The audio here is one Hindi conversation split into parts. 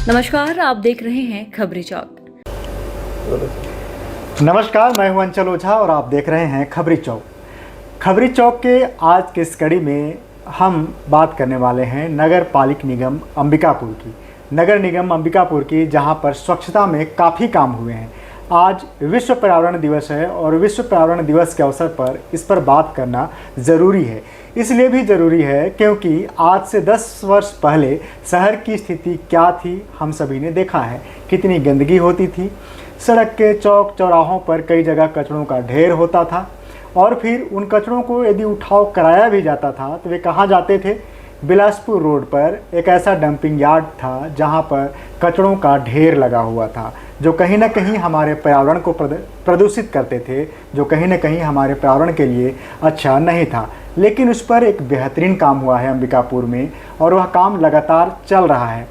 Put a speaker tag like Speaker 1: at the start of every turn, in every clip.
Speaker 1: नमस्कार, आप देख रहे हैं खबरी चौक।
Speaker 2: नमस्कार, मैं हूं अंचल ओझा और आप देख रहे हैं खबरी चौक। खबरी चौक के आज के इस कड़ी में हम बात करने वाले हैं नगर पालिक निगम अंबिकापुर की। नगर निगम अंबिकापुर की, जहां पर स्वच्छता में काफ़ी काम हुए हैं। आज विश्व पर्यावरण दिवस है और विश्व पर्यावरण दिवस के अवसर पर इस पर बात करना ज़रूरी है। इसलिए भी ज़रूरी है क्योंकि आज से 10 वर्ष पहले शहर की स्थिति क्या थी हम सभी ने देखा है। कितनी गंदगी होती थी, सड़क के चौक चौराहों पर कई जगह कचरों का ढेर होता था और फिर उन कचरों को यदि उठाव कराया भी जाता था तो वे कहाँ जाते थे? बिलासपुर रोड पर एक ऐसा डंपिंग यार्ड था जहाँ पर कचरों का ढेर लगा हुआ था, जो कहीं ना कहीं हमारे पर्यावरण को प्रदूषित करते थे, जो कहीं ना कहीं हमारे पर्यावरण के लिए अच्छा नहीं था। लेकिन उस पर एक बेहतरीन काम हुआ है अंबिकापुर में और वह काम लगातार चल रहा है।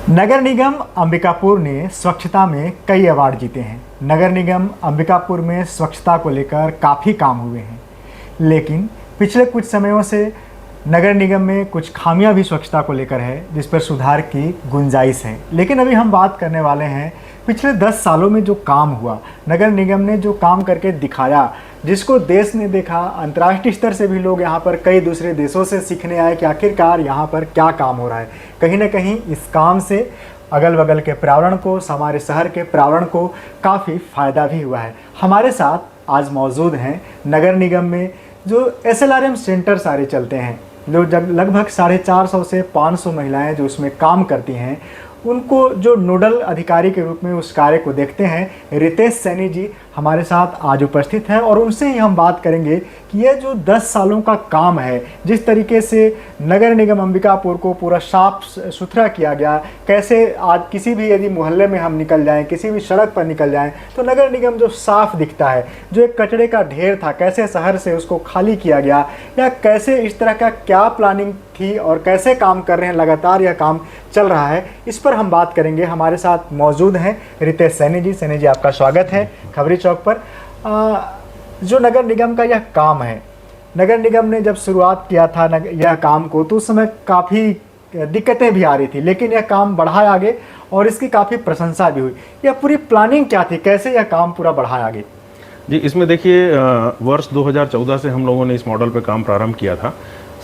Speaker 2: नगर निगम अंबिकापुर ने स्वच्छता में कई अवार्ड जीते हैं। नगर निगम अंबिकापुर में स्वच्छता को लेकर काफ़ी काम हुए हैं, लेकिन पिछले कुछ समयों से नगर निगम में कुछ खामियां भी स्वच्छता को लेकर है, जिस पर सुधार की गुंजाइश है। लेकिन अभी हम बात करने वाले हैं पिछले 10 सालों में जो काम हुआ, नगर निगम ने जो काम करके दिखाया, जिसको देश ने देखा। अंतर्राष्ट्रीय स्तर से भी लोग यहाँ पर कई दूसरे देशों से सीखने आए कि आखिरकार यहाँ पर क्या काम हो रहा है। कहीं ना कहीं इस काम से अगल बगल के पर्यावरण को, हमारे शहर के पर्यावरण को काफ़ी फ़ायदा भी हुआ है। हमारे साथ आज मौजूद हैं नगर निगम में जो SLRM सेंटर सारे चलते हैं, जो लगभग 450 से 500 महिलाएं जो उसमें काम करती हैं, उनको जो नोडल अधिकारी के रूप में उस कार्य को देखते हैं, रितेश सैनी जी हमारे साथ आज उपस्थित हैं और उनसे ही हम बात करेंगे कि यह जो 10 सालों का काम है, जिस तरीके से नगर निगम अंबिकापुर को पूरा साफ सुथरा किया गया, कैसे आज किसी भी यदि मोहल्ले में हम निकल जाएं, किसी भी सड़क पर निकल जाएं तो नगर निगम जो साफ दिखता है, जो एक कचरे का ढेर था कैसे शहर से उसको खाली किया गया, या कैसे इस तरह का क्या प्लानिंग थी और कैसे काम कर रहे हैं, लगातार यह काम चल रहा है, इस पर हम बात करेंगे। हमारे साथ मौजूद हैं रितेश सैनी जी। सैनी जी, आपका स्वागत है खबरी चौक पर। जो नगर निगम का यह काम है, नगर निगम ने जब शुरुआत किया था यह काम को, तो उस समय काफ़ी दिक्कतें भी आ रही थी, लेकिन यह काम बढ़ाया आगे और इसकी काफ़ी प्रशंसा भी हुई। यह पूरी प्लानिंग क्या थी, कैसे यह काम पूरा बढ़ाया आगे?
Speaker 3: जी, इसमें देखिए वर्ष 2014 से हम लोगों ने इस मॉडल पे काम प्रारंभ किया था।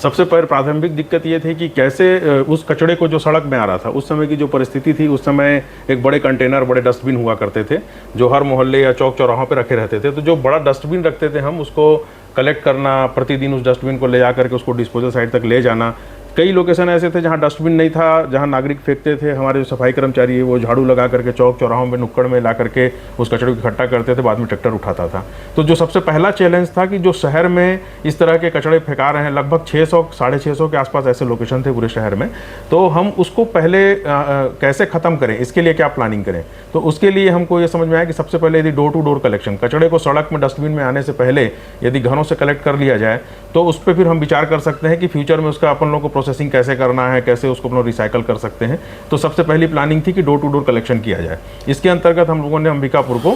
Speaker 3: सबसे पहले प्राथमिक दिक्कत ये थी कि कैसे उस कचड़े को जो सड़क में आ रहा था, उस समय की जो परिस्थिति थी, उस समय एक बड़े कंटेनर, बड़े डस्टबिन हुआ करते थे जो हर मोहल्ले या चौक चौराहों पे रखे रहते थे। तो जो बड़ा डस्टबिन रखते थे हम, उसको कलेक्ट करना, प्रतिदिन उस डस्टबिन को ले जा करके उसको डिस्पोजल साइट तक ले जाना। कई लोकेशन ऐसे थे जहाँ डस्टबिन नहीं था, जहाँ नागरिक फेंकते थे। हमारे जो सफाई कर्मचारी है वो झाड़ू लगा करके चौक चौराहों में, नुक्कड़ में ला करके उस कचरे को इकट्ठा करते थे, बाद में ट्रैक्टर उठाता था। तो जो सबसे पहला चैलेंज था कि जो शहर में इस तरह के कचड़े फेंका रहे हैं, लगभग 600 650 के आसपास ऐसे लोकेशन थे पूरे शहर में, तो हम उसको पहले कैसे ख़त्म करें, इसके लिए क्या प्लानिंग करें। तो उसके लिए हमको ये समझ में आया कि सबसे पहले यदि डोर टू डोर कलेक्शन, कचड़े को सड़क में डस्टबिन में आने से पहले यदि घरों से कलेक्ट कर लिया जाए तो उस पर फिर हम विचार कर सकते हैं कि फ्यूचर में उसका अपन लोगों को प्रोसेसिंग कैसे करना है, कैसे उसको अपन लोग रिसाइकल कर सकते हैं। तो सबसे पहली प्लानिंग थी कि डोर टू डोर कलेक्शन किया जाए। इसके अंतर्गत हम लोगों ने अंबिकापुर को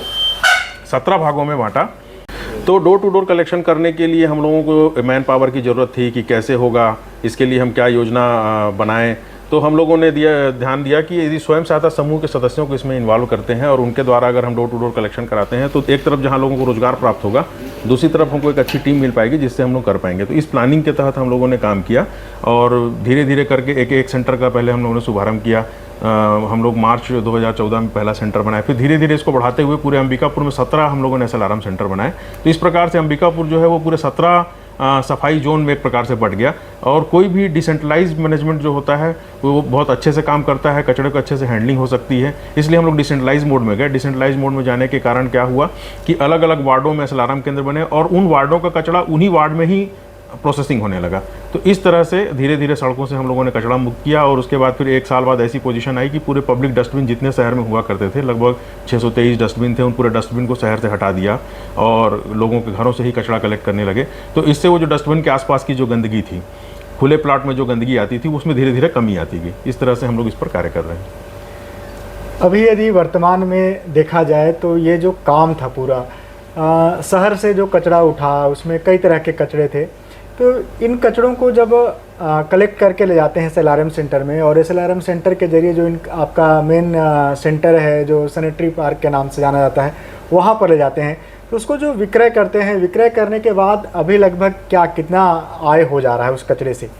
Speaker 3: 17 भागों में बांटा। तो डोर टू डोर कलेक्शन करने के लिए हम लोगों को मैन पावर की ज़रूरत थी कि कैसे होगा, इसके लिए हम क्या योजना बनाएं। तो हम लोगों ने ध्यान दिया कि यदि स्वयं सहायता समूह के सदस्यों को इसमें इन्वॉल्व करते हैं और उनके द्वारा अगर हम डोर टू डोर कलेक्शन कराते हैं तो एक तरफ जहां लोगों को रोजगार प्राप्त होगा, दूसरी तरफ हमको एक अच्छी टीम मिल पाएगी जिससे हम लोग कर पाएंगे। तो इस प्लानिंग के तहत हम लोगों ने काम किया और धीरे धीरे करके एक सेंटर का पहले हम लोगों ने शुभारंभ किया। हम लोग मार्च 2014 में पहला सेंटर बनाए, फिर धीरे धीरे इसको बढ़ाते हुए पूरे अंबिकापुर में 17 हम लोगों ने SLRM सेंटर बनाए। तो इस प्रकार से अंबिकापुर जो है वो पूरे 17 सफाई जोन में एक प्रकार से बढ़ गया और कोई भी डिसेंट्रलाइज मैनेजमेंट जो होता है वो बहुत अच्छे से काम करता है, कचरे को अच्छे से हैंडलिंग हो सकती है। इसलिए हम लोग डिसेंट्रलाइज मोड में गए। डिसेंट्रलाइज मोड में जाने के कारण क्या हुआ कि अलग अलग वार्डों में SLRM केंद्र बने और उन वार्डों का कचरा उन्हीं वार्ड में ही प्रोसेसिंग होने लगा। तो इस तरह से धीरे धीरे सड़कों से हम लोगों ने कचरा मुक्त किया और उसके बाद फिर 1 साल बाद ऐसी पोजीशन आई कि पूरे पब्लिक डस्टबिन जितने शहर में हुआ करते थे, लगभग 623 डस्टबिन थे, उन पूरे डस्टबिन को शहर से हटा दिया और लोगों के घरों से ही कचरा कलेक्ट करने लगे। तो इससे वो जो डस्टबिन के आसपास की जो गंदगी थी, खुले प्लाट में जो गंदगी आती थी, उसमें धीरे धीरे कमी आती गई। इस तरह से हम लोग इस पर कार्य कर रहे हैं।
Speaker 2: अभी यदि वर्तमान में देखा जाए तो ये जो काम था पूरा, शहर से जो कचरा उठा उसमें कई तरह के कचरे थे, तो इन कचरों को जब कलेक्ट करके ले जाते हैं SLRM सेंटर में, और SLRM सेंटर के जरिए जो आपका मेन सेंटर है जो सैनिटरी पार्क के नाम से जाना जाता है, वहाँ पर ले जाते हैं, तो उसको जो विक्रय करते हैं, विक्रय करने के बाद अभी लगभग कितना आय हो जा रहा है उस कचरे से?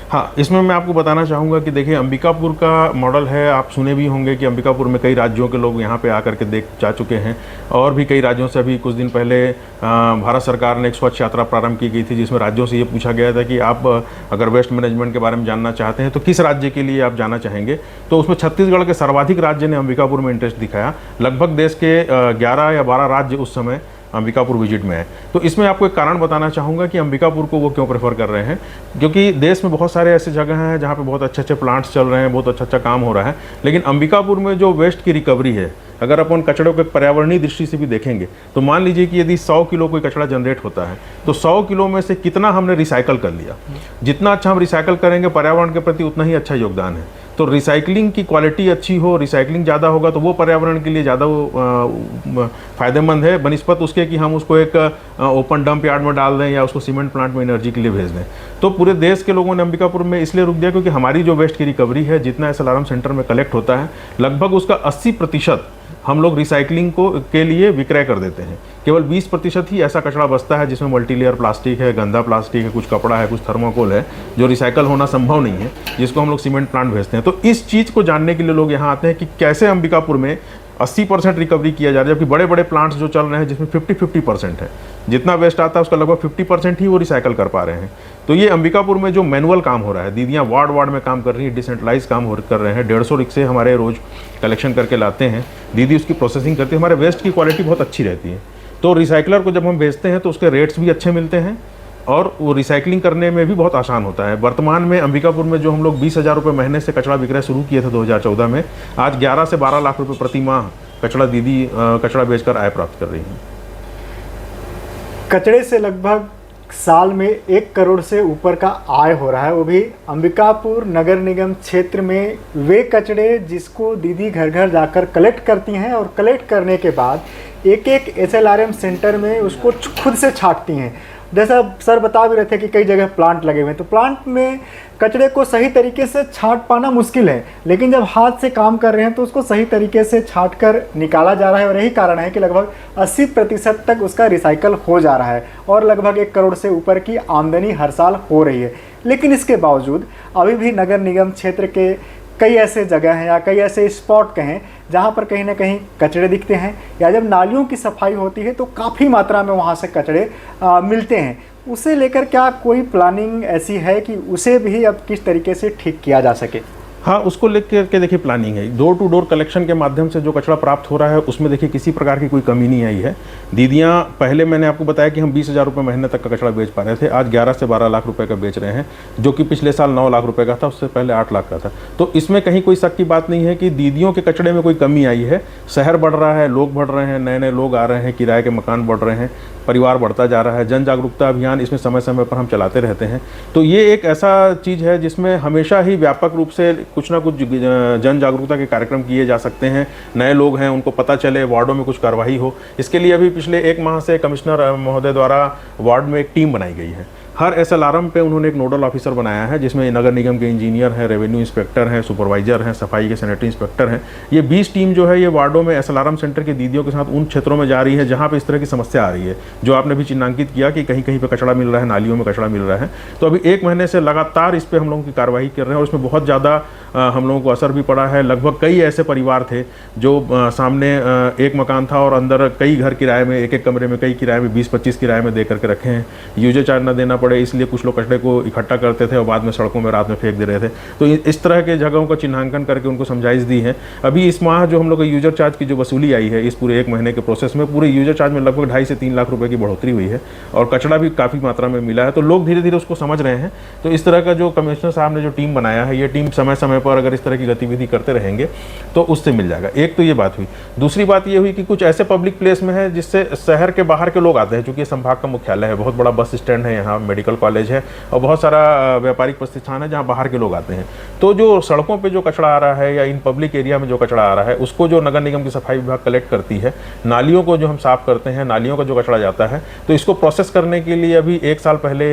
Speaker 3: हाँ, इसमें मैं आपको बताना चाहूँगा कि देखिए अंबिकापुर का मॉडल है, आप सुने भी होंगे कि अंबिकापुर में कई राज्यों के लोग यहाँ पे आकर के देख जा चुके हैं और भी कई राज्यों से। अभी कुछ दिन पहले भारत सरकार ने एक स्वच्छ यात्रा प्रारंभ की गई थी, जिसमें राज्यों से ये पूछा गया था कि आप अगर वेस्ट मैनेजमेंट के बारे में जानना चाहते हैं तो किस राज्य के लिए आप जाना चाहेंगे। तो उसमें छत्तीसगढ़ के सर्वाधिक राज्य ने अंबिकापुर में इंटरेस्ट दिखाया। लगभग देश के 11 या 12 राज्य उस समय अंबिकापुर विजिट में है। तो इसमें आपको एक कारण बताना चाहूँगा कि अंबिकापुर को वो क्यों प्रेफर कर रहे हैं, क्योंकि देश में बहुत सारे ऐसे जगह हैं जहाँ पे बहुत अच्छे अच्छे प्लांट्स चल रहे हैं, बहुत अच्छा अच्छा काम हो रहा है, लेकिन अंबिकापुर में जो वेस्ट की रिकवरी है, अगर अपन कचड़ों को पर्यावरणीय दृष्टि से भी देखेंगे तो मान लीजिए कि यदि 100 किलो कोई कचरा जनरेट होता है तो 100 किलो में से कितना हमने रिसाइकल कर लिया। जितना अच्छा हम रिसाइकल करेंगे पर्यावरण के प्रति उतना ही अच्छा योगदान है। तो रिसाइकलिंग की क्वालिटी अच्छी हो, रिसाइकलिंग ज़्यादा होगा तो वो पर्यावरण के लिए ज़्यादा फ़ायदेमंद है बनिस्पत उसके कि हम उसको एक ओपन डंप यार्ड में डाल दें या उसको सीमेंट प्लांट में एनर्जी के लिए भेज दें। तो पूरे देश के लोगों ने अंबिकापुर में इसलिए रुक दिया क्योंकि हमारी जो वेस्ट की रिकवरी है, जितना SLRM सेंटर में कलेक्ट होता है, लगभग उसका 80% हम लोग रिसाइकलिंग के लिए विक्रय कर देते हैं। केवल 20% ही ऐसा कचरा बचता है जिसमें मल्टीलेयर प्लास्टिक है, गंदा प्लास्टिक है, कुछ कपड़ा है, कुछ थर्मोकोल है, जो रिसाइकल होना संभव नहीं है, जिसको हम लोग सीमेंट प्लांट भेजते हैं। तो इस चीज़ को जानने के लिए लोग यहाँ आते हैं कि कैसे अंबिकापुर में 80% रिकवरी किया जा रहा है, जबकि बड़े बड़े प्लांट्स जो चल रहे हैं जिसमें 50-50% है, जितना वेस्ट आता है उसका लगभग 50% ही वो रिसाइकल कर पा रहे हैं। तो ये अंबिकापुर में जो मैनुअल काम हो रहा है, दीदियाँ वार्ड वार्ड में काम कर रही है, डिसेंट्रलाइज काम कर रहे हैं, 150 रिक्शे हमारे रोज़ कलेक्शन करके लाते हैं, दीदी उसकी प्रोसेसिंग करती है। हमारे वेस्ट की क्वालिटी बहुत अच्छी रहती है। तो रिसाइकलर को जब हम भेजते हैं तो उसके रेट्स भी अच्छे मिलते हैं और वो रिसाइकलिंग करने में भी बहुत आसान होता है। वर्तमान में अंबिकापुर में जो हम लोग 20,000 रुपये महीने से कचरा विक्रय शुरू किए थे 2014 में, आज 11 से 12 लाख रुपये प्रति माह कचरा दीदी कचरा बेचकर आय प्राप्त कर रही हैं।
Speaker 2: कचरे से लगभग साल में 1 करोड़ से ऊपर का आय हो रहा है, वो भी अंबिकापुर नगर निगम क्षेत्र में। वे कचरे जिसको दीदी घर घर जाकर कलेक्ट करती हैं और कलेक्ट करने के बाद एक एक SLRM सेंटर में उसको खुद से छांटती हैं। जैसा सर बता भी रहे थे कि कई जगह प्लांट लगे हुए हैं, तो प्लांट में कचरे को सही तरीके से छांट पाना मुश्किल है, लेकिन जब हाथ से काम कर रहे हैं तो उसको सही तरीके से छांट कर निकाला जा रहा है। और यही कारण है कि लगभग 80% तक उसका रिसाइकल हो जा रहा है और लगभग 1 करोड़ से ऊपर की आमदनी हर साल हो रही है। लेकिन इसके बावजूद अभी भी नगर निगम क्षेत्र के कई ऐसे जगह हैं या कई ऐसे स्पॉट कहें जहाँ पर कहीं ना कहीं कचरे दिखते हैं, या जब नालियों की सफाई होती है तो काफ़ी मात्रा में वहाँ से कचरे मिलते हैं। उसे लेकर क्या कोई प्लानिंग ऐसी है कि उसे भी अब किस तरीके से ठीक किया जा सके?
Speaker 3: हाँ, उसको लेकर के देखिए प्लानिंग है। डोर टू डोर कलेक्शन के माध्यम से जो कचरा प्राप्त हो रहा है उसमें देखिए किसी प्रकार की कोई कमी नहीं आई है। दीदियाँ, पहले मैंने आपको बताया कि हम 20,000 रुपये महीने तक का कचरा बेच पा रहे थे, आज 11 से 12 लाख रुपए का बेच रहे हैं, जो कि पिछले साल 9 लाख रुपए का था, उससे पहले 8 लाख का था। तो इसमें कहीं कोई शक की बात नहीं है कि दीदियों के कचरे में कोई कमी आई है। शहर बढ़ रहा है, लोग बढ़ रहे हैं, नए नए लोग आ रहे हैं, किराए के मकान बढ़ रहे हैं, परिवार बढ़ता जा रहा है। जन जागरूकता अभियान इसमें समय समय पर हम चलाते रहते हैं। तो ये एक ऐसा चीज़ है जिसमें हमेशा ही व्यापक रूप से कुछ ना कुछ जन जागरूकता के कार्यक्रम किए जा सकते हैं। नए लोग हैं, उनको पता चले, वार्डों में कुछ कार्रवाई हो। इसके लिए अभी पिछले 1 माह से कमिश्नर महोदय द्वारा वार्ड में एक टीम बनाई गई है। हर SLRM पे उन्होंने एक नोडल ऑफिसर बनाया है, जिसमें नगर निगम के इंजीनियर हैं, रेवेन्यू इंस्पेक्टर हैं, सुपरवाइजर हैं, सफाई के सैनिटरी इंस्पेक्टर हैं। ये 20 टीम जो है ये वार्डों में SLRM सेंटर की दीदियों के साथ उन क्षेत्रों में जा रही है जहाँ पे इस तरह की समस्या आ रही है, जो आपने भी चिन्हांकित किया कि कहीं कहीं पे कचरा मिल रहा है, नालियों में कचरा मिल रहा है। तो अभी 1 महीने से लगातार इस पर हम लोगों की कार्रवाई कर रहे हैं और इसमें बहुत ज़्यादा हम लोगों को असर भी पड़ा है। लगभग कई ऐसे परिवार थे जो सामने एक मकान था और अंदर कई घर किराए में, एक एक कमरे में कई किराए में 20-25 किराए में दे करके रखे हैं। यूजर चार्ज न देना पड़े, पड़े इसलिए कुछ लोग कचरे को इकट्ठा करते थे और बाद में सड़कों में रात में फेंक दे रहे थे। तो इस तरह के जगहों का चिन्हांकन करके उनको समझाइश दी है। अभी इस माह जो हम लोग का यूजर चार्ज की जो वसूली आई है इस पूरे 1 महीने के प्रोसेस में, पूरे यूजर चार्ज में लगभग 2.5 से 3 लाख रुपए की बढ़ोतरी हुई है और कचरा भी काफ़ी मात्रा में मिला है। तो लोग धीरे धीरे उसको समझ रहे हैं। तो इस तरह का जो कमिश्नर साहब ने जो टीम बनाया है, ये टीम समय समय पर अगर इस तरह की गतिविधि करते रहेंगे तो उससे मिल जाएगा। एक तो ये बात हुई। दूसरी बात ये हुई कि कुछ ऐसे पब्लिक प्लेस में है जिससे शहर के बाहर के लोग आते हैं, क्योंकि संभाग का मुख्यालय है, बहुत बड़ा बस स्टैंड है यहाँ, मेडिकल कॉलेज है और बहुत सारा व्यापारिक प्रतिष्ठान है जहाँ बाहर के लोग आते हैं। तो जो सड़कों पे जो कचरा आ रहा है या इन पब्लिक एरिया में जो कचरा आ रहा है उसको जो नगर निगम की सफाई विभाग कलेक्ट करती है, नालियों को जो हम साफ करते हैं, नालियों का जो कचरा जाता है, तो इसको प्रोसेस करने के लिए अभी 1 साल पहले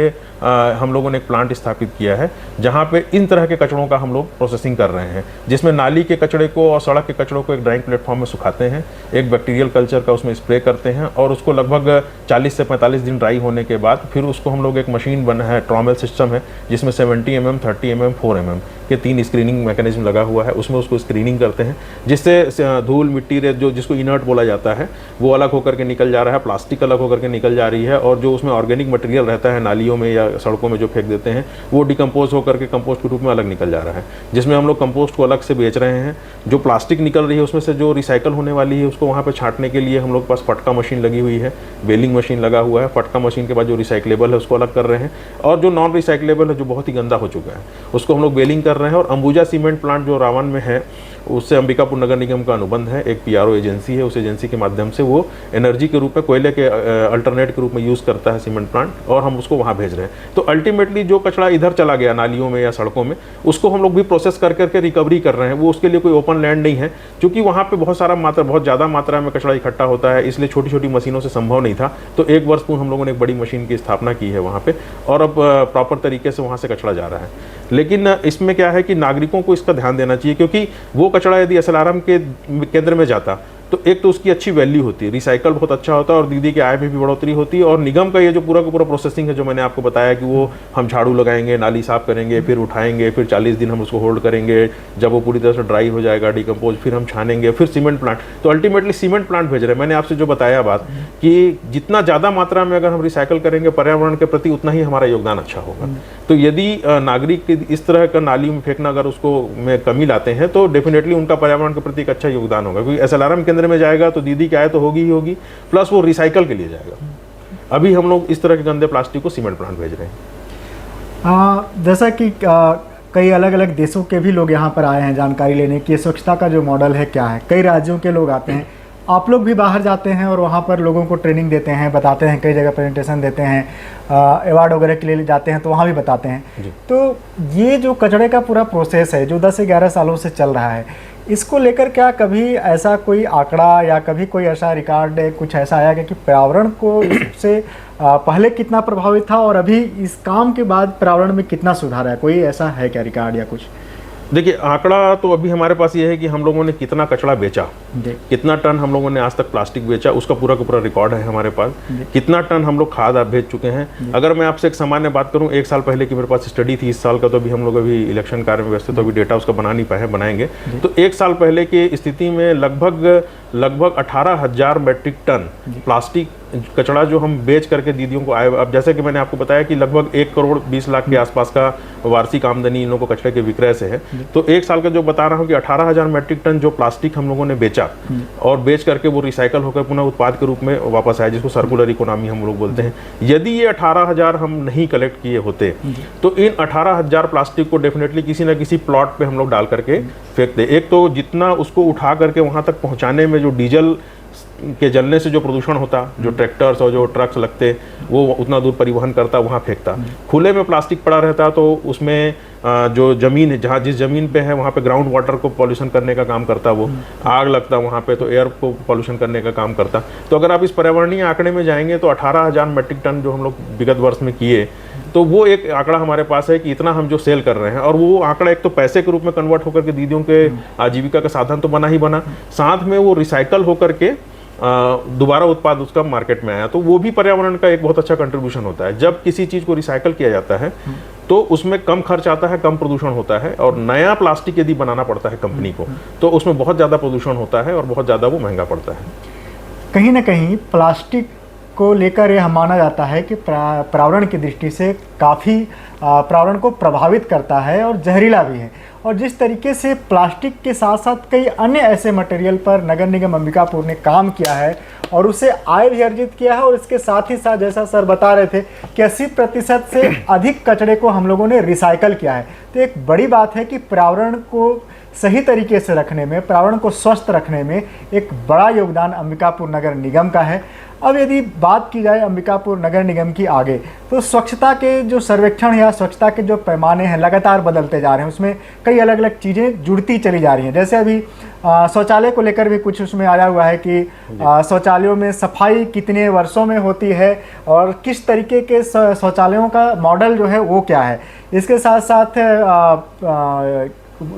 Speaker 3: हम लोगों ने एक प्लांट स्थापित किया है जहाँ पे इन तरह के कचरों का हम लोग प्रोसेसिंग कर रहे हैं, जिसमें नाली के कचरे को और सड़क के कचरों को एक ड्राइंग प्लेटफॉर्म में सुखाते हैं, एक बैक्टीरियल कल्चर का उसमें स्प्रे करते हैं और उसको लगभग 40 से 45 दिन ड्राई होने के बाद फिर उसको हम लोग एक मशीन बना है, ट्रॉमेल सिस्टम है, जिसमें 70 mm, 30 mm, 4 mm के 3 स्क्रीनिंग मैकेनिज्म लगा हुआ है। उसमें उसको स्क्रीनिंग करते हैं जिससे धूल मिट्टी रेत जो जिसको इनर्ट बोला जाता है वो अलग होकर के निकल जा रहा है, प्लास्टिक अलग होकर के निकल जा रही है और जो उसमें ऑर्गेनिक मटेरियल रहता है नालियों में या सड़कों में जो फेंक देते हैं वो डिकम्पोज होकर के कंपोस्ट के रूप में अलग निकल जा रहा है, जिसमें हम लोग कंपोस्ट को अलग से बेच रहे हैं। जो प्लास्टिक निकल रही है उसमें से जो रिसाइकल होने वाली है उसको वहाँ पर छांटने के लिए हम लोग के पास फटका मशीन लगी हुई है, बेलिंग मशीन लगा हुआ है। फटका मशीन के बाद जो रिसाइक्लेबल है उसको अलग कर रहे हैं और जो नॉन रिसाइक्लेबल है जो बहुत ही गंदा हो चुका है उसको हम लोग बेलिंग कर रहे हैं। और अंबुजा सीमेंट प्लांट जो रावण में है उससे अंबिकापुर नगर निगम का अनुबंध है, एक PRO एजेंसी है, उस एजेंसी के माध्यम से वो एनर्जी के रूप में कोयले के अल्टरनेट के रूप में यूज़ करता है सीमेंट प्लांट और हम उसको वहाँ भेज रहे हैं। तो अल्टीमेटली जो कचरा इधर चला गया नालियों में या सड़कों में उसको हम लोग भी प्रोसेस कर करके रिकवरी कर रहे हैं। वो उसके लिए कोई ओपन लैंड नहीं है क्योंकि वहाँ पर बहुत ज़्यादा मात्रा में कचरा इकट्ठा होता है, इसलिए छोटी छोटी मशीनों से संभव नहीं था। तो 1 वर्ष पूर्व हम लोगों ने एक बड़ी मशीन की स्थापना की है वहाँ पर और अब प्रॉपर तरीके से वहाँ से कचरा जा रहा है। लेकिन इसमें क्या है कि नागरिकों को इसका ध्यान देना चाहिए क्योंकि वो कचरा यदि SLRM के केंद्र में जाता तो एक तो उसकी अच्छी वैल्यू होती है, रिसाइकल बहुत अच्छा होता है और दीदी के आय में भी बढ़ोतरी होती है। और निगम का ये जो पूरा का पूरा प्रोसेसिंग है जो मैंने आपको बताया कि वो हम झाड़ू लगाएंगे, नाली साफ करेंगे, फिर उठाएंगे, फिर 40 दिन हम उसको होल्ड करेंगे, जब वो पूरी तरह से ड्राई हो जाएगा डिकम्पोज, फिर हम छानेंगे, फिर सीमेंट प्लांट। तो अल्टीमेटली सीमेंट प्लांट भेज रहे हैं। मैंने आपसे जो बताया बात कि जितना ज़्यादा मात्रा में अगर हम रिसाइकल करेंगे पर्यावरण के प्रति उतना ही हमारा योगदान अच्छा होगा। तो यदि नागरिक इस तरह का नाली में फेंकना अगर उसको में कमी लाते हैं तो डेफिनेटली उनका पर्यावरण के प्रति एक अच्छा योगदान होगा, क्योंकि SLRM केंद्र में जाएगा तो दीदी की आय तो होगी ही होगी, प्लस वो रिसाइकल के लिए जाएगा। अभी हम लोग इस तरह के गंदे प्लास्टिक को सीमेंट प्लांट भेज रहे हैं।
Speaker 2: जैसा कि कई अलग अलग देशों के भी लोग यहाँ पर आए हैं जानकारी लेने की स्वच्छता का जो मॉडल है क्या है। कई राज्यों के लोग आते हैं, आप लोग भी बाहर जाते हैं और वहाँ पर लोगों को ट्रेनिंग देते हैं, बताते हैं, कई जगह प्रेजेंटेशन देते हैं, अवार्ड वगैरह के लिए जाते हैं तो वहाँ भी बताते हैं। तो ये जो कचरे का पूरा प्रोसेस है जो 10 से 11 सालों से चल रहा है, इसको लेकर क्या कभी ऐसा कोई आंकड़ा या कभी कोई ऐसा रिकॉर्ड कुछ ऐसा आया कि पर्यावरण को इससे पहले कितना प्रभावित था और अभी इस काम के बाद पर्यावरण में कितना सुधार है? कोई ऐसा है क्या रिकॉर्ड या कुछ?
Speaker 3: देखिए, आंकड़ा तो अभी हमारे पास ये है कि हम लोगों ने कितना कचरा बेचा, कितना टन हम लोगों ने आज तक प्लास्टिक बेचा, उसका पूरा का पूरा रिकॉर्ड है हमारे पास। कितना टन हम लोग खाद आप भेज चुके हैं। अगर मैं आपसे एक सामान्य बात करूं, 1 साल पहले की मेरे पास स्टडी थी, इस साल का तो अभी हम लोग अभी इलेक्शन कार्य में व्यस्त, तो अभी डेटा उसका बना नहीं पाए, बनाएंगे। तो 1 साल पहले की स्थिति में लगभग 18,000 मेट्रिक टन प्लास्टिक कचरा जो हम बेच करके दीदियों को आए। अब जैसे कि मैंने आपको बताया कि लगभग 1 करोड़ 20 लाख के आसपास का वार्षिक आमदनी इन लोगों को कचरे के विक्रय से है। तो 1 साल का जो बता रहा हूँ कि 18,000 मेट्रिक टन जो प्लास्टिक हम लोगों ने बेचा और बेच करके वो रिसाइकल होकर पुनः उत्पाद के रूप में वापस आया, जिसको सर्कुलर इकोनॉमी हम लोग बोलते हैं। यदि ये 18,000 हम नहीं कलेक्ट किए होते तो इन 18,000 प्लास्टिक को डेफिनेटली किसी न किसी प्लॉट पे हम लोग डाल करके फेंक दे। एक तो जितना उसको उठा करके वहाँ तक पहुँचाने में जो डीजल के जलने से जो प्रदूषण होता, जो ट्रैक्टर्स और जो ट्रक्स लगते वो उतना दूर परिवहन करता, वहाँ फेंकता। खुले में प्लास्टिक पड़ा रहता तो उसमें जो ज़मीन है, जहाँ जिस ज़मीन पे है वहाँ पे ग्राउंड वाटर को पॉल्यूशन करने का काम करता, वो आग लगता वहाँ पे, तो एयर को पॉल्यूशन करने का काम करता। तो अगर आप इस पर्यावरणीय आंकड़े में जाएंगे तो 18,000 मेट्रिक टन जो हम लोग विगत वर्ष में किए, तो वो एक आंकड़ा हमारे पास है कि इतना हम जो सेल कर रहे हैं। और वो आंकड़ा एक तो पैसे के रूप में कन्वर्ट होकर के दीदियों के आजीविका का साधन तो बना ही बना, साथ में वो रिसाइकल होकर के दोबारा उत्पाद उसका मार्केट में आया। तो वो भी पर्यावरण का एक बहुत अच्छा कंट्रीब्यूशन होता है। जब किसी चीज़ को रिसाइकल किया जाता है तो उसमें कम खर्च आता है, कम प्रदूषण होता है। और नया प्लास्टिक यदि बनाना पड़ता है कंपनी को तो उसमें बहुत ज़्यादा प्रदूषण होता है और बहुत ज़्यादा वो महंगा पड़ता है।
Speaker 2: कहीं ना कहीं प्लास्टिक को लेकर यह माना जाता है कि पर्यावरण की दृष्टि से काफ़ी पर्यावरण को प्रभावित करता है और जहरीला भी है। और जिस तरीके से प्लास्टिक के साथ साथ कई अन्य ऐसे मटेरियल पर नगर निगम अंबिकापुर ने काम किया है और उसे आय भी अर्जित किया है, और इसके साथ ही साथ जैसा सर बता रहे थे कि 80% से अधिक कचरे को हम लोगों ने रिसाइकल किया है। तो एक बड़ी बात है कि पर्यावरण को सही तरीके से रखने में, पर्यावरण को स्वस्थ रखने में एक बड़ा योगदान अंबिकापुर नगर निगम का है। अब यदि बात की जाए अंबिकापुर नगर निगम की आगे, तो स्वच्छता के जो सर्वेक्षण या स्वच्छता के जो पैमाने हैं लगातार बदलते जा रहे हैं, उसमें कई अलग अलग चीज़ें जुड़ती चली जा रही हैं। जैसे अभी शौचालय को लेकर भी कुछ उसमें आया हुआ है कि शौचालयों में सफाई कितने वर्षों में होती है और किस तरीके के शौचालयों का मॉडल जो है वो क्या है। इसके साथ साथ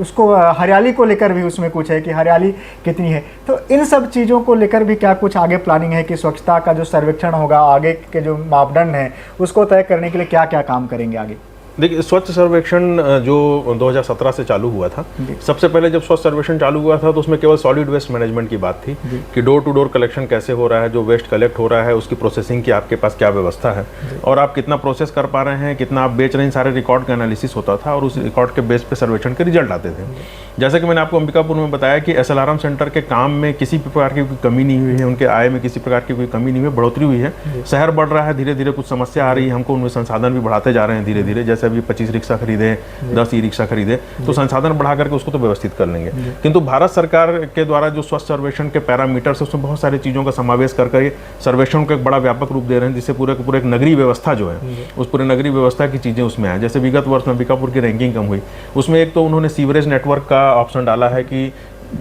Speaker 2: उसको हरियाली को लेकर भी उसमें कुछ है कि हरियाली कितनी है। तो इन सब चीज़ों को लेकर भी क्या कुछ आगे प्लानिंग है कि स्वच्छता का जो सर्वेक्षण होगा, आगे के जो मापदंड हैं उसको तय करने के लिए क्या क्या काम करेंगे आगे?
Speaker 3: देखिए, स्वच्छ सर्वेक्षण जो 2017 से चालू हुआ था, सबसे पहले जब स्वच्छ सर्वेक्षण चालू हुआ था तो उसमें केवल सॉलिड वेस्ट मैनेजमेंट की बात थी कि डोर टू डोर कलेक्शन कैसे हो रहा है, जो वेस्ट कलेक्ट हो रहा है उसकी प्रोसेसिंग की आपके पास क्या व्यवस्था है और आप कितना प्रोसेस कर पा रहे हैं, कितना आप बेच रहे हैं, सारे रिकॉर्ड का एनालिसिस होता था और उस रिकॉर्ड के बेस पे सर्वेक्षण के रिजल्ट आते थे। जैसे कि मैंने आपको अंबिकापुर में बताया कि SLRM सेंटर के काम में किसी प्रकार की कोई कमी नहीं हुई है, उनके आय में किसी प्रकार की कोई कमी नहीं हुई है, बढ़ोतरी हुई है। शहर बढ़ रहा है, धीरे धीरे कुछ समस्या आ रही है, हमको उनमें संसाधन भी बढ़ाते जा रहे हैं धीरे धीरे। जैसे अभी 25 रिक्शा खरीदे, 10 ई-रिक्शा खरीदे, तो संसाधन बढ़ा करके उसको तो व्यवस्थित कर लेंगे। किंतु भारत सरकार के द्वारा जो स्वच्छ सर्वेक्षण के पैरामीटर्स, उसमें बहुत सारी चीज़ों का समावेश करके सर्वेक्षण को एक बड़ा व्यापक रूप दे रहे हैं, जिससे पूरे एक नगरीय व्यवस्था जो है, उस पूरे नगरीय व्यवस्था की चीज़ें उसमें आए। जैसे विगत वर्ष में अंबिकापुर की रैंकिंग कम हुई, उसमें एक तो उन्होंने सीवरेज नेटवर्क का ऑप्शन डाला है कि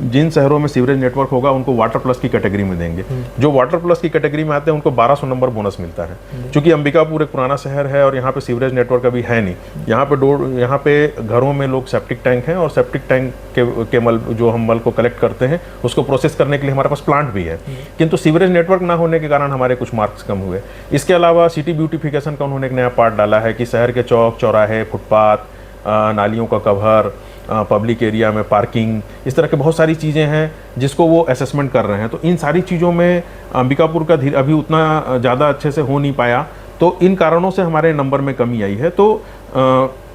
Speaker 3: जिन शहरों में सीवरेज नेटवर्क होगा उनको वाटर प्लस की कैटेगरी में देंगे। जो वाटर प्लस की कैटेगरी में आते हैं उनको 1200 नंबर बोनस मिलता है। क्योंकि अंबिकापुर एक पुराना शहर है और यहाँ पे सीवरेज नेटवर्क अभी है नहीं। यहाँ पे घरों में लोग सेप्टिक टैंक हैं और सेप्टिक टैंक के मल, जो हम मल को कलेक्ट करते हैं, उसको प्रोसेस करने के लिए हमारे पास प्लांट भी है, किंतु सीवरेज नेटवर्क ना होने के कारण हमारे कुछ मार्क्स कम हुए। इसके अलावा सिटी ब्यूटिफिकेशन का उन्होंने एक नया पार्ट डाला है कि शहर के चौक चौराहे, फुटपाथ, नालियों का कवर, पब्लिक एरिया में पार्किंग, इस तरह के बहुत सारी चीज़ें हैं जिसको वो असेसमेंट कर रहे हैं। तो इन सारी चीज़ों में अंबिकापुर का अभी उतना ज़्यादा अच्छे से हो नहीं पाया, तो इन कारणों से हमारे नंबर में कमी आई है। तो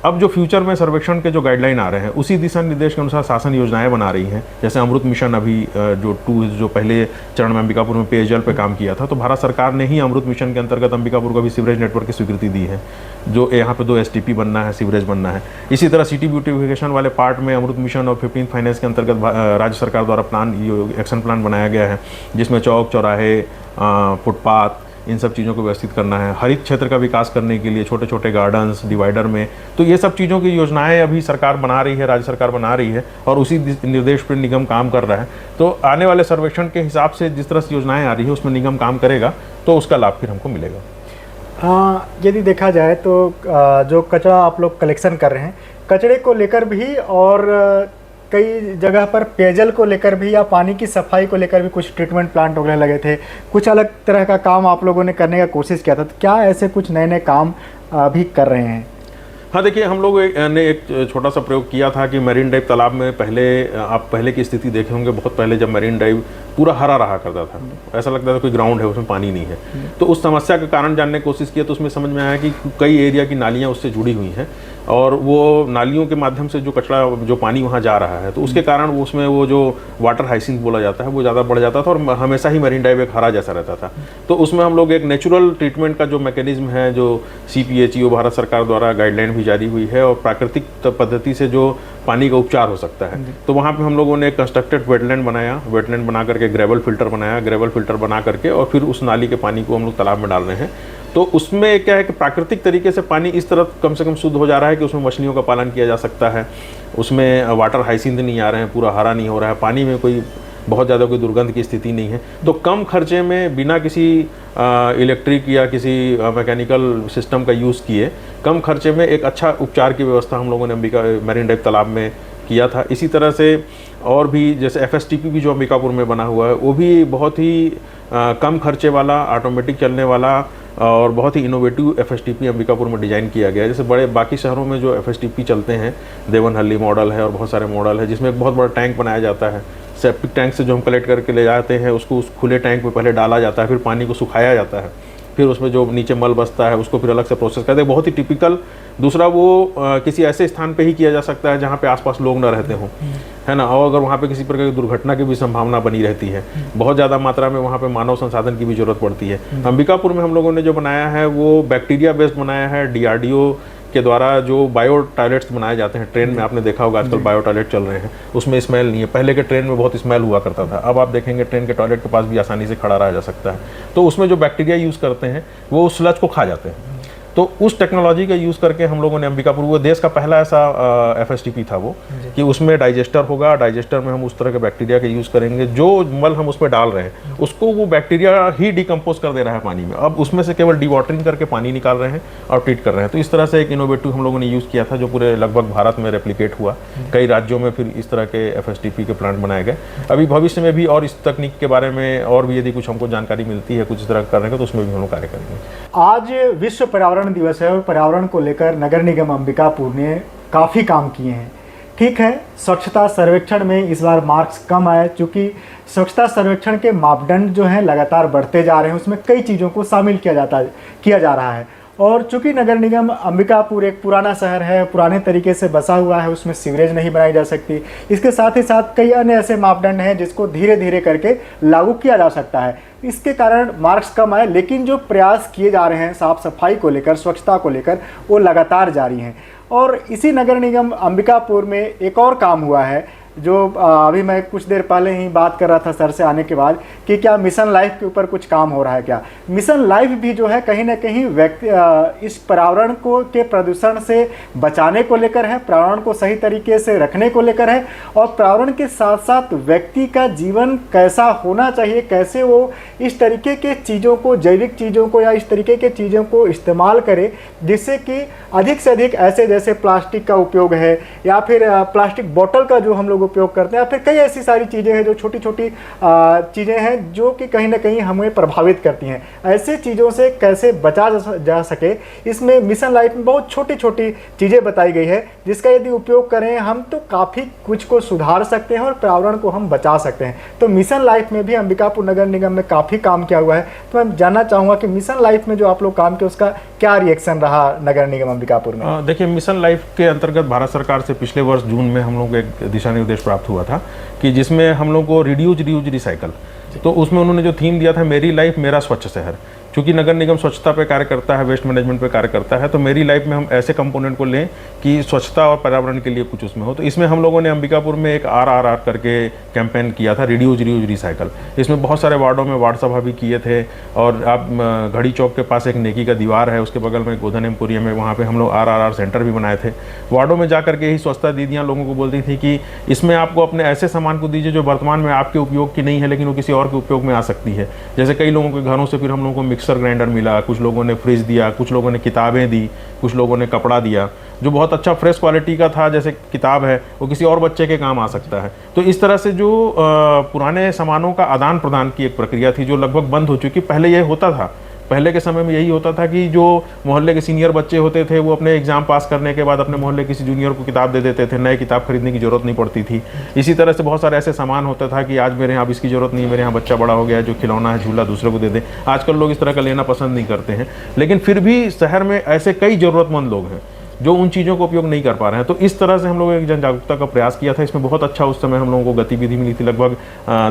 Speaker 3: अब जो फ्यूचर में सर्वेक्षण के जो गाइडलाइन आ रहे हैं, उसी दिशा निर्देश के अनुसार शासन योजनाएं बना रही हैं। जैसे अमृत मिशन अभी जो पहले चरण में अंबिकापुर में पेयजल पे काम किया था, तो भारत सरकार ने ही अमृत मिशन के अंतर्गत अंबिकापुर को भी सीवरेज नेटवर्क की स्वीकृति दी है, जो यहाँ पे 2 STP बनना है, सीवरेज बनना है। इसी तरह सिटी ब्यूटिफिकेशन वाले पार्ट में अमृत मिशन और 15th फाइनेंस के अंतर्गत राज्य सरकार द्वारा एक्शन प्लान बनाया गया है, जिसमें चौक चौराहे, फुटपाथ, इन सब चीज़ों को व्यवस्थित करना है। हरित क्षेत्र का विकास करने के लिए छोटे छोटे गार्डन्स, डिवाइडर में, तो ये सब चीज़ों की योजनाएं अभी सरकार बना रही है, राज्य सरकार बना रही है और उसी निर्देश पर निगम काम कर रहा है। तो आने वाले सर्वेक्षण के हिसाब से जिस तरह से योजनाएं आ रही है उसमें निगम काम करेगा तो उसका लाभ फिर हमको मिलेगा।
Speaker 2: यदि देखा जाए तो जो कचरा आप लोग कलेक्शन कर रहे हैं, कचरे को लेकर भी और कई जगह पर पेयजल को लेकर भी या पानी की सफाई को लेकर भी कुछ ट्रीटमेंट प्लांट वगैरह लगे थे, कुछ अलग तरह का काम आप लोगों ने करने का कोशिश किया था। तो क्या ऐसे कुछ नए नए काम भी कर रहे हैं?
Speaker 3: हाँ, देखिए, हम लोग ने एक छोटा सा प्रयोग किया था कि मरीन ड्राइव तालाब में आप पहले की स्थिति देखे होंगे, बहुत पहले जब मरीन ड्राइव पूरा हरा रहा करता था, ऐसा लगता था कोई ग्राउंड है, उसमें पानी नहीं है। तो उस समस्या का कारण जानने की कोशिश किया तो उसमें समझ में आया कि कई एरिया की नालियाँ उससे जुड़ी हुई हैं और वो नालियों के माध्यम से जो कचरा, जो पानी वहाँ जा रहा है, तो उसके कारण उसमें वो जो वाटर हाइसिंथ बोला जाता है वो ज़्यादा बढ़ जाता था और हमेशा ही मरीन ड्राइव एक हरा जैसा रहता था। तो उसमें हम लोग एक नेचुरल ट्रीटमेंट का जो मैकेनिज्म है, जो CPHEO भारत सरकार द्वारा गाइडलाइन भी जारी हुई है और प्राकृतिक पद्धति से जो पानी का उपचार हो सकता है, तो वहाँ पे हम लोगों ने कंस्ट्रक्टेड वेटलैंड बनाया, वेटलैंड बना करके ग्रेवल फिल्टर बनाया, ग्रेवल फिल्टर बना करके और फिर उस नाली के पानी को हम लोग तालाब में डाल रहे हैं। तो उसमें क्या है कि प्राकृतिक तरीके से पानी इस तरह कम से कम शुद्ध हो जा रहा है कि उसमें मछलियों का पालन किया जा सकता है, उसमें वाटर हाइसिंथ नहीं आ रहे हैं, पूरा हरा नहीं हो रहा है, पानी में कोई बहुत ज़्यादा कोई दुर्गंध की स्थिति नहीं है। तो कम खर्चे में, बिना किसी इलेक्ट्रिक या किसी मैकेनिकल सिस्टम का यूज़ किए, कम खर्चे में एक अच्छा उपचार की व्यवस्था हम लोगों ने मरीन ड्राइव तालाब में किया था। इसी तरह से और भी जैसे FSTP भी जो अंबिकापुर में बना हुआ है, वो भी बहुत ही कम खर्चे वाला, ऑटोमेटिक चलने वाला और बहुत ही इनोवेटिव FSTP अंबिकापुर में डिज़ाइन किया गया है। जैसे बड़े बाकी शहरों में जो FSTP चलते हैं, देवनहल्ली मॉडल है और बहुत सारे मॉडल है, जिसमें एक बहुत बड़ा टैंक बनाया जाता है, सेप्टिक टैंक से जो हम कलेक्ट करके ले जाते हैं उसको उस खुले टैंक में पहले डाला जाता है, फिर पानी को सुखाया जाता है फिर उसमें जो नीचे मल बसता है उसको फिर अलग से प्रोसेस करते हैं, बहुत ही टिपिकल। दूसरा वो किसी ऐसे स्थान पे ही किया जा सकता है जहाँ पे आसपास लोग न रहते हों, है ना, और अगर वहाँ पे किसी प्रकार की दुर्घटना की भी संभावना बनी रहती है, बहुत ज़्यादा मात्रा में वहाँ पे मानव संसाधन की भी जरूरत पड़ती है। अंबिकापुर में हम लोगों ने जो बनाया है वो बैक्टीरिया बेस्ड बनाया है, DRDO के द्वारा जो बायो टॉयलेट्स बनाए जाते हैं। ट्रेन में आपने देखा होगा आजकल बायो टॉयलेट चल रहे हैं, उसमें स्मेल नहीं है। पहले के ट्रेन में बहुत स्मेल हुआ करता था, अब आप देखेंगे ट्रेन के टॉयलेट के पास भी आसानी से खड़ा रहा जा सकता है। तो उसमें जो बैक्टीरिया यूज़ करते हैं वो उस स्लज को खा जाते हैं। तो उस टेक्नोलॉजी का यूज़ करके हम लोगों ने अंबिकापुर, वो देश का पहला ऐसा FSTP था वो, कि उसमें डाइजेस्टर होगा, डाइजेस्टर में हम उस तरह के बैक्टीरिया का यूज़ करेंगे, जो मल हम उसमें डाल रहे हैं उसको वो बैक्टीरिया ही डिकम्पोज कर दे रहा है पानी में। अब उसमें से केवल डिवाटरिंग करके पानी निकाल रहे हैं और ट्रीट कर रहे हैं। तो इस तरह से एक इनोवेटिव हम लोगों ने यूज़ किया था, जो पूरे लगभग भारत में रेप्लिकेट हुआ। कई राज्यों में फिर इस तरह के FSTP के प्लांट बनाए गए। अभी भविष्य में भी और इस तकनीक के बारे में और भी यदि कुछ हमको जानकारी मिलती है कुछ इस तरह करने का, तो उसमें भी हम लोग कार्य करेंगे।
Speaker 2: आज विश्व पर्यावरण दिवस है और पर्यावरण को लेकर नगर निगम अंबिकापुर ने काफ़ी काम किए हैं। ठीक है, स्वच्छता सर्वेक्षण में इस बार मार्क्स कम आए, क्योंकि स्वच्छता सर्वेक्षण के मापदंड जो हैं लगातार बढ़ते जा रहे हैं, उसमें कई चीज़ों को शामिल किया जा रहा है। और चूंकि नगर निगम अंबिकापुर एक पुराना शहर है, पुराने तरीके से बसा हुआ है, उसमें सीवरेज नहीं बनाई जा सकती। इसके साथ ही साथ कई अन्य ऐसे मापदंड हैं जिसको धीरे धीरे करके लागू किया जा सकता है। इसके कारण मार्क्स कम आए, लेकिन जो प्रयास किए जा रहे हैं साफ सफाई को लेकर, स्वच्छता को लेकर, वो लगातार जारी हैं। और इसी नगर निगम अंबिकापुर में एक और काम हुआ है, जो अभी मैं कुछ देर पहले ही बात कर रहा था सर से आने के बाद, कि क्या मिशन लाइफ के ऊपर कुछ काम हो रहा है क्या। मिशन लाइफ भी जो है कहीं ना कहीं इस पर्यावरण को के प्रदूषण से बचाने को लेकर है, पर्यावरण को सही तरीके से रखने को लेकर है, और पर्यावरण के साथ साथ व्यक्ति का जीवन कैसा होना चाहिए, कैसे वो इस तरीके के चीज़ों को, जैविक चीज़ों को या इस तरीके के चीज़ों को इस्तेमाल करे जिससे कि अधिक से अधिक ऐसे जैसे प्लास्टिक का उपयोग है, या फिर प्लास्टिक बोतल का जो हम लोग उपयोग करते हैं, फिर कई ऐसी सारी चीज़ें हैं जो छोटी छोटी चीज़ें हैं जो कि कहीं ना कहीं हमें प्रभावित करती हैं। ऐसे चीज़ों से कैसे बचा जा सके, इसमें मिशन लाइफ में बहुत छोटी छोटी चीज़ें बताई गई है, जिसका यदि उपयोग करें हम तो काफ़ी कुछ को सुधार सकते हैं और पर्यावरण को हम बचा सकते हैं। तो मिशन लाइफ में भी अंबिकापुर नगर निगम में काफ़ी काम किया हुआ है। तो मैं जानना चाहूँगा कि मिशन लाइफ में जो आप लोग काम किया उसका क्या रिएक्शन रहा नगर निगम अंबिकापुर में।
Speaker 3: देखिए, मिशन लाइफ के अंतर्गत भारत सरकार से पिछले वर्ष जून में हम लोग को एक दिशा निर्देश प्राप्त हुआ था, कि जिसमें हम लोग को रिड्यूज रीयूज रिसाइकल, तो उसमें उन्होंने जो थीम दिया था मेरी लाइफ मेरा स्वच्छ शहर। क्योंकि नगर निगम स्वच्छता पे कार्य करता है, वेस्ट मैनेजमेंट पे कार्य करता है, तो मेरी लाइफ में हम ऐसे कंपोनेंट को लें कि स्वच्छता और पर्यावरण के लिए कुछ उसमें हो। तो इसमें हम लोगों ने अंबिकापुर में एक RRR करके कैंपेन किया था, रिड्यूज रीयूज रिसाइकल। इसमें बहुत सारे वार्डों में वार्ड सभा भी किए थे, और आप घड़ी चौक के पास एक नेकी का दीवार है, उसके बगल में गोधन एम्पोरियम है, वहाँ पर हम लोग RRR सेंटर भी बनाए थे। वार्डों में जा करके ही स्वच्छता दीदियाँ लोगों को बोलती थी कि इसमें आपको अपने ऐसे सामान को दीजिए जो वर्तमान में आपके उपयोग की नहीं है, लेकिन वो किसी और के उपयोग में आ सकती है। जैसे कई लोगों के घरों से फिर हम लोगों को मिक्सर ग्राइंडर मिला, कुछ लोगों ने फ्रिज दिया, कुछ लोगों ने किताबें दी, कुछ लोगों ने कपड़ा दिया जो बहुत अच्छा फ्रेश क्वालिटी का था। जैसे किताब है वो किसी और बच्चे के काम आ सकता है। तो इस तरह से जो पुराने सामानों का आदान प्रदान की एक प्रक्रिया थी जो लगभग बंद हो चुकी। पहले ये होता था, पहले के समय में यही होता था कि जो मोहल्ले के सीनियर बच्चे होते थे वो अपने एग्जाम पास करने के बाद अपने मोहल्ले किसी जूनियर को किताब दे देते थे, नए किताब खरीदने की जरूरत नहीं पड़ती थी। इसी तरह से बहुत सारे ऐसे सामान होता था कि आज मेरे यहाँ अब इसकी जरूरत नहीं है, मेरे यहाँ बच्चा बड़ा हो गया है, जो खिलौना है झूला दूसरे को दे दे। आजकल लोग इस तरह का लेना पसंद नहीं करते हैं, लेकिन फिर भी शहर में ऐसे कई ज़रूरतमंद लोग हैं जो उन चीज़ों को उपयोग नहीं कर पा रहे हैं। तो इस तरह से हम लोगों ने एक जन जागरूकता का प्रयास किया था। इसमें बहुत अच्छा उस समय हम लोगों को गतिविधि मिली थी, लगभग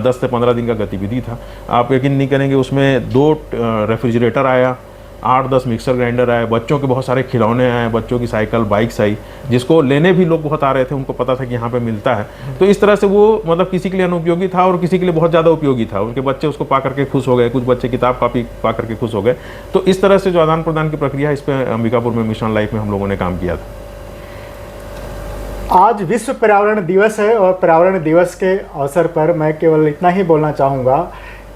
Speaker 3: 10 से 15 दिन का गतिविधि था। आप यकीन नहीं करेंगे, उसमें 2 रेफ्रिजरेटर आया, 8-10 मिक्सर ग्राइंडर आए, बच्चों के बहुत सारे खिलौने आए, बच्चों की साइकिल बाइक्स आई, जिसको लेने भी लोग बहुत आ रहे थे, उनको पता था कि यहाँ पे मिलता है। तो इस तरह से वो मतलब किसी के लिए अनुपयोगी था और किसी के लिए बहुत ज़्यादा उपयोगी था। उनके बच्चे उसको पा करके खुश हो गए, कुछ बच्चे किताब कापी पा करके खुश हो गए। तो इस तरह से जो आदान प्रदान की प्रक्रिया है, इस पर अंबिकापुर में मिशन लाइफ में हम लोगों ने काम किया था।
Speaker 2: आज विश्व पर्यावरण दिवस है और पर्यावरण दिवस के अवसर पर मैं केवल इतना ही बोलना चाहूँगा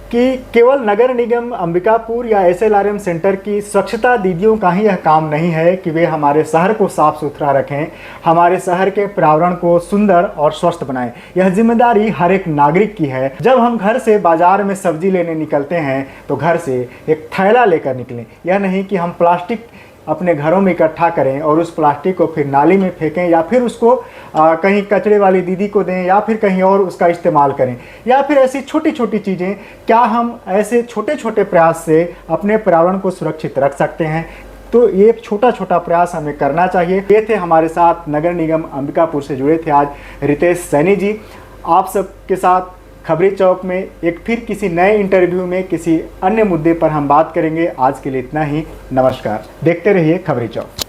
Speaker 2: कि केवल नगर निगम अंबिकापुर या SLRM सेंटर की स्वच्छता दीदियों का ही यह काम नहीं है कि वे हमारे शहर को साफ सुथरा रखें, हमारे शहर के पर्यावरण को सुंदर और स्वस्थ बनाएं। यह जिम्मेदारी हर एक नागरिक की है। जब हम घर से बाजार में सब्जी लेने निकलते हैं तो घर से एक थैला लेकर निकलें। यह नहीं कि हम प्लास्टिक अपने घरों में इकट्ठा करें और उस प्लास्टिक को फिर नाली में फेंकें या फिर उसको कहीं कचरे वाली दीदी को दें या फिर कहीं और उसका इस्तेमाल करें, या फिर ऐसी छोटी छोटी चीज़ें, क्या हम ऐसे छोटे छोटे प्रयास से अपने पर्यावरण को सुरक्षित रख सकते हैं? तो ये छोटा छोटा प्रयास हमें करना चाहिए। ये थे हमारे साथ नगर निगम अंबिकापुर से जुड़े थे आज रितेश सैनी जी। आप सबके साथ खबरी चौक में एक फिर किसी नए इंटरव्यू में किसी अन्य मुद्दे पर हम बात करेंगे। आज के लिए इतना ही। नमस्कार, देखते रहिए खबरी चौक।